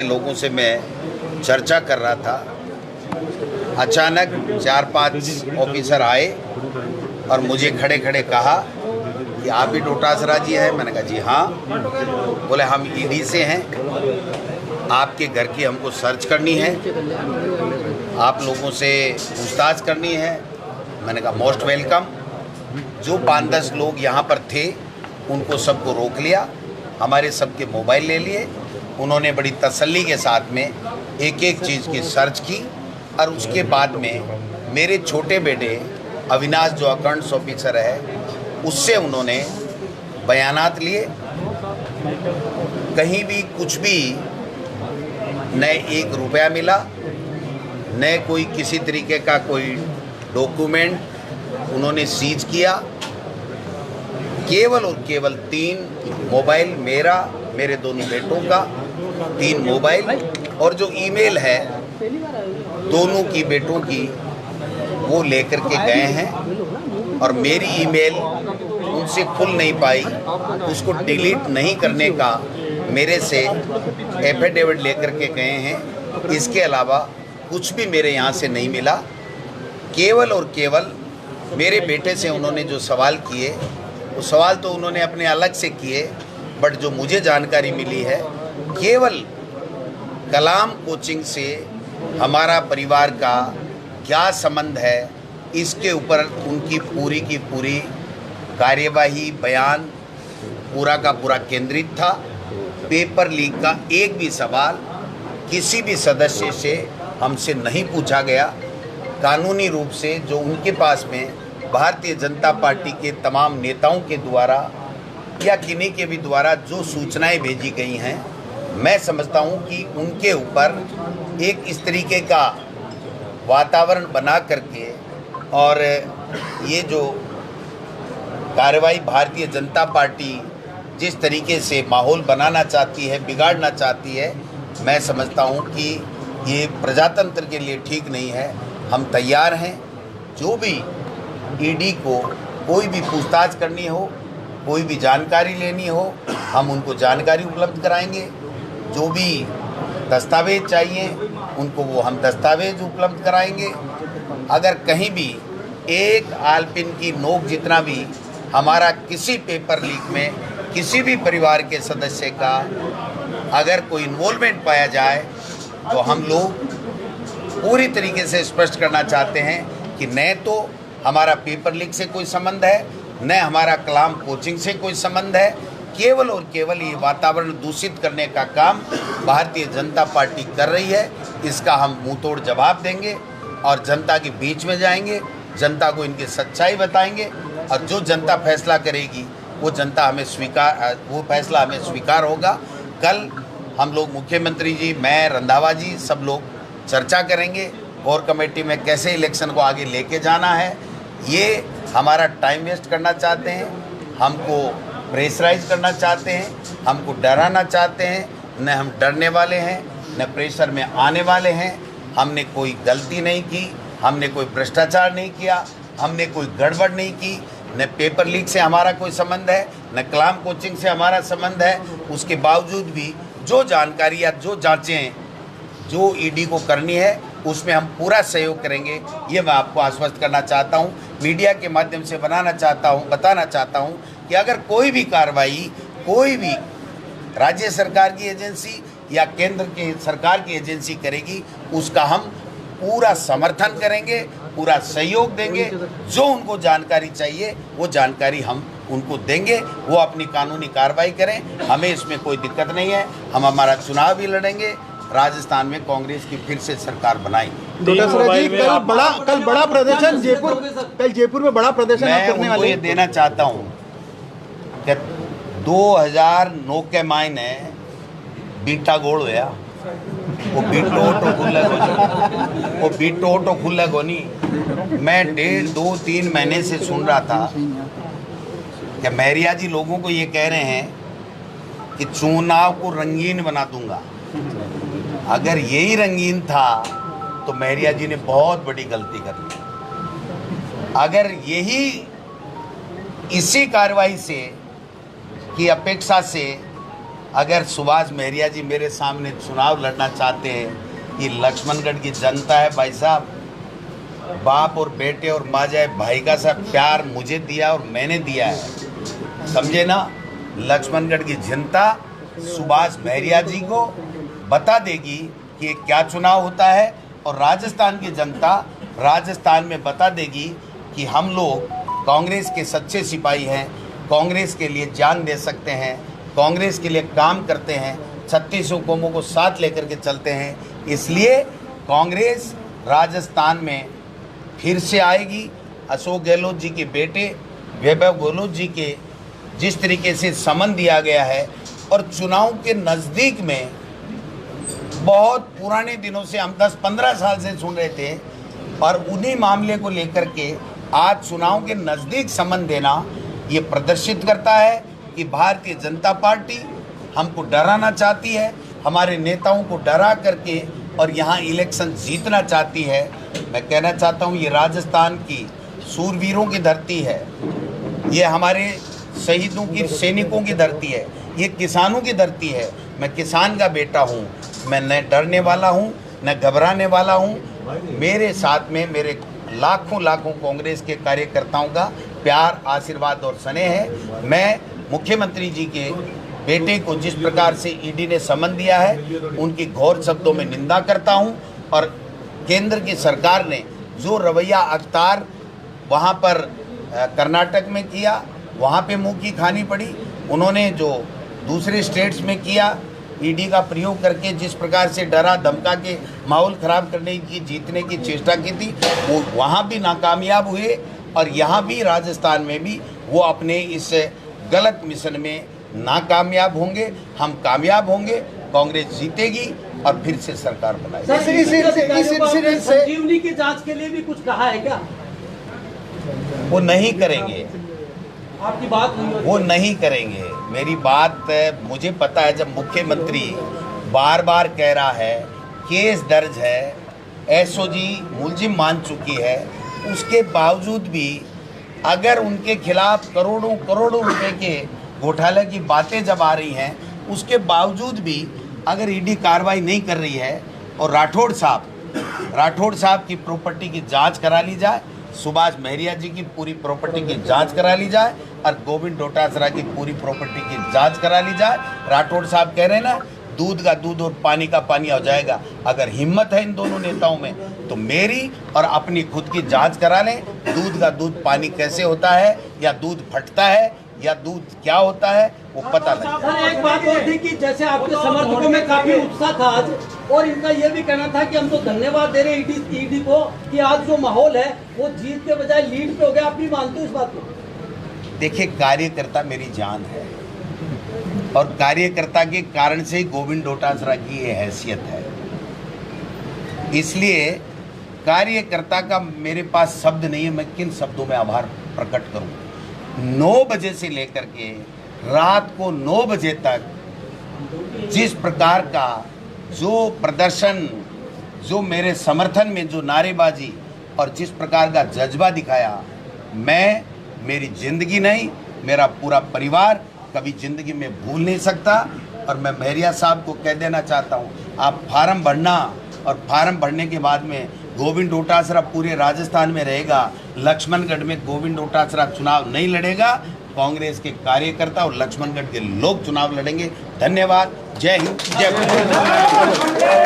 लोगों से मैं चर्चा कर रहा था। अचानक 4-5 ऑफिसर आए और मुझे खड़े खड़े कहा कि आप ही डोटासरा जी हैं। मैंने कहा जी हाँ। बोले हम ईडी से हैं, आपके घर की हमको सर्च करनी है, आप लोगों से पूछताछ करनी है। मैंने कहा मोस्ट वेलकम। जो 5-10 लोग यहाँ पर थे उनको सबको रोक लिया, हमारे सबके मोबाइल ले लिए। उन्होंने बड़ी तसल्ली के साथ में एक एक चीज़ की सर्च की और उसके बाद में मेरे छोटे बेटे अविनाश जो अकाउंट्स ऑफिसर है उससे उन्होंने बयानात लिए। कहीं भी कुछ भी न 1 रुपया मिला, न कोई किसी तरीके का कोई डॉक्यूमेंट उन्होंने सीज किया। केवल और केवल 3 मोबाइल, मेरे दोनों बेटों का 3 मोबाइल और जो ईमेल है दोनों की बेटों की वो लेकर के गए हैं। और मेरी ईमेल उनसे खुल नहीं पाई, उसको डिलीट नहीं करने का मेरे से एफिडेविट लेकर के गए हैं। इसके अलावा कुछ भी मेरे यहाँ से नहीं मिला। केवल और केवल मेरे बेटे से उन्होंने जो सवाल किए वो सवाल तो उन्होंने अपने अलग से किए, बट जो मुझे जानकारी मिली है केवल कलाम कोचिंग से हमारा परिवार का क्या संबंध है, इसके ऊपर उनकी पूरी की पूरी कार्यवाही, बयान पूरा का पूरा केंद्रित था। पेपर लीक का एक भी सवाल किसी भी सदस्य से हमसे नहीं पूछा गया। कानूनी रूप से जो उनके पास में भारतीय जनता पार्टी के तमाम नेताओं के द्वारा या किन्हीं के भी द्वारा जो सूचनाएं भेजी गई हैं, मैं समझता हूं कि उनके ऊपर एक इस तरीके का वातावरण बना करके और ये जो कार्रवाई भारतीय जनता पार्टी जिस तरीके से माहौल बनाना चाहती है, बिगाड़ना चाहती है, मैं समझता हूं कि ये प्रजातंत्र के लिए ठीक नहीं है। हम तैयार हैं, जो भी ईडी को कोई भी पूछताछ करनी हो, कोई भी जानकारी लेनी हो, हम उनको जानकारी उपलब्ध कराएंगे। जो भी दस्तावेज चाहिए उनको वो हम दस्तावेज उपलब्ध कराएंगे। अगर कहीं भी एक आलपिन की नोक जितना भी हमारा किसी पेपर लीक में किसी भी परिवार के सदस्य का अगर कोई इन्वॉल्वमेंट पाया जाए तो हम लोग पूरी तरीके से स्पष्ट करना चाहते हैं कि न तो हमारा पेपर लीक से कोई संबंध है, न हमारा कलाम कोचिंग से कोई संबंध है। केवल और केवल ये वातावरण दूषित करने का काम भारतीय जनता पार्टी कर रही है। इसका हम मुंहतोड़ जवाब देंगे और जनता के बीच में जाएंगे, जनता को इनकी सच्चाई बताएंगे और जो जनता फैसला करेगी वो फैसला हमें स्वीकार होगा। कल हम लोग मुख्यमंत्री जी, मैं, रंधावा जी, सब लोग चर्चा करेंगे कोर कमेटी में कैसे इलेक्शन को आगे लेके जाना है। ये हमारा टाइम वेस्ट करना चाहते हैं, हमको प्रेशराइज करना चाहते हैं, हमको डराना चाहते हैं। न हम डरने वाले हैं, न प्रेशर में आने वाले हैं। हमने कोई गलती नहीं की, हमने कोई भ्रष्टाचार नहीं किया, हमने कोई गड़बड़ नहीं की। न पेपर लीक से हमारा कोई संबंध है, न कलाम कोचिंग से हमारा संबंध है। उसके बावजूद भी जो जानकारी या जो जांचें जो ईडी को करनी है उसमें हम पूरा सहयोग करेंगे। ये मैं आपको आश्वस्त करना चाहता हूँ, मीडिया के माध्यम से बताना चाहता हूँ कि अगर कोई भी कार्रवाई कोई भी राज्य सरकार की एजेंसी या केंद्र के सरकार की एजेंसी करेगी उसका हम पूरा समर्थन करेंगे, पूरा सहयोग देंगे। जो उनको जानकारी चाहिए वो जानकारी हम उनको देंगे, वो अपनी कानूनी कार्रवाई करें। हमें इसमें कोई दिक्कत नहीं है। हम हमारा चुनाव भी लड़ेंगे, राजस्थान में कांग्रेस की फिर से सरकार बनाएंगे। डोटासरा जी, कल बड़ा प्रदर्शन जयपुर में बड़ा प्रदर्शन करने वाले। ये देना चाहता हूँ कि 2009 के मायने बीटा गोल होया, वो बीटो ऑटो खुला को नहीं। मैं 1.5-2-3 महीने से सुन रहा था कि मैरिया जी लोगों को ये कह रहे हैं कि चुनाव को रंगीन बना दूंगा। अगर यही रंगीन था तो मैरिया जी ने बहुत बड़ी गलती कर ली। अगर यही इसी कार्रवाई से की अपेक्षा से अगर सुभाष महरिया जी मेरे सामने चुनाव लड़ना चाहते हैं, ये लक्ष्मणगढ़ की जनता है भाई साहब, बाप और बेटे और माँ जाए भाई का सा प्यार मुझे दिया और मैंने दिया है, समझे ना। लक्ष्मणगढ़ की जनता सुभाष महरिया जी को बता देगी कि ये क्या चुनाव होता है, और राजस्थान की जनता राजस्थान में बता देगी कि हम लोग कांग्रेस के सच्चे सिपाही हैं, कांग्रेस के लिए जान दे सकते हैं, कांग्रेस के लिए काम करते हैं, 36 कौमों को साथ लेकर के चलते हैं। इसलिए कांग्रेस राजस्थान में फिर से आएगी। अशोक गहलोत जी के बेटे वैभव गहलोत जी के जिस तरीके से समन दिया गया है, और चुनाव के नज़दीक में बहुत पुराने दिनों से हम 10-15 साल से सुन रहे थे, और उन्हीं मामले को लेकर के आज चुनाव के नज़दीक समन देना ये प्रदर्शित करता है कि भारतीय जनता पार्टी हमको डराना चाहती है, हमारे नेताओं को डरा करके और यहाँ इलेक्शन जीतना चाहती है। मैं कहना चाहता हूँ ये राजस्थान की सूरवीरों की धरती है, ये हमारे शहीदों की सैनिकों की धरती है, ये किसानों की धरती है। मैं किसान का बेटा हूँ, मैं न डरने वाला हूँ न घबराने वाला हूँ। मेरे साथ में मेरे लाखों लाखों कांग्रेस के कार्यकर्ताओं का प्यार, आशीर्वाद और स्नेह है। मैं मुख्यमंत्री जी के बेटे को जिस प्रकार से ईडी ने समन दिया है, उनकी घोर शब्दों में निंदा करता हूं, और केंद्र की सरकार ने जो रवैया अख्तार वहां पर कर्नाटक में किया, वहां पे मुंह की खानी पड़ी। उन्होंने जो दूसरे स्टेट्स में किया, ईडी का प्रयोग करके जिस प्रकार से डरा धमका के माहौल ख़राब करने की, जीतने की चेष्टा की थी, वो वहाँ भी नाकामयाब हुए, और यहाँ भी राजस्थान में भी वो अपने इस गलत मिशन में नाकामयाब होंगे। हम कामयाब होंगे, कांग्रेस जीतेगी और फिर से सरकार बनाएगी। संजीवनी की जांच के लिए भी कुछ कहा है क्या? वो नहीं करेंगे, आपकी बात नहीं, वो नहीं करेंगे। मेरी बात मुझे पता है, जब मुख्यमंत्री बार बार कह रहा है केस दर्ज है, एसओजी मुलजिम मान चुकी है, उसके बावजूद भी अगर उनके खिलाफ करोड़ों करोड़ों रुपए के घोटाले की बातें जब आ रही हैं, उसके बावजूद भी अगर ईडी कार्रवाई नहीं कर रही है, और राठौड़ साहब की प्रॉपर्टी की जांच करा ली जाए, सुभाष महरिया जी की पूरी प्रॉपर्टी की जांच करा ली जाए, और गोविंद डोटासरा की पूरी प्रॉपर्टी की जांच करा ली जाए। राठौड़ साहब कह रहे हैं ना, दूध का दूध और पानी का पानी हो जाएगा। अगर हिम्मत है इन दोनों नेताओं में, तो मेरी और अपनी खुद की जांच करा लें। दूध का दूध पानी कैसे होता है, या दूध फटता है, या दूध क्या होता है, वो पता नहीं। सर एक बात और थी कि जैसे आपके समर्थकों में काफी उत्साह था आज, और इनका ये भी कहना था कि हम तो धन्यवाद दे रहे हैं ईडी को कि आज जो माहौल है वो जीत के बजाय लीड पे हो गया। आप भी मानते हो इस बात को? देखिए, कार्यकर्ता मेरी जान है, और कार्यकर्ता के कारण से ही गोविंद डोटासरा की ये हैसियत है। इसलिए कार्यकर्ता का मेरे पास शब्द नहीं है, मैं किन शब्दों में आभार प्रकट करूं। 9 बजे से लेकर के रात को 9 बजे तक जिस प्रकार का जो प्रदर्शन, जो मेरे समर्थन में जो नारेबाजी और जिस प्रकार का जज्बा दिखाया, मैं मेरी ज़िंदगी नहीं, मेरा पूरा परिवार कभी ज़िंदगी में भूल नहीं सकता। और मैं महरिया साहब को कह देना चाहता हूँ, आप फार्म भरना, और फार्म भरने के बाद में गोविंद डोटासरा पूरे राजस्थान में रहेगा, लक्ष्मणगढ़ में गोविंद डोटासरा चुनाव नहीं लड़ेगा। कांग्रेस के कार्यकर्ता और लक्ष्मणगढ़ के लोग चुनाव लड़ेंगे। धन्यवाद। जय हिंद, जय भारत।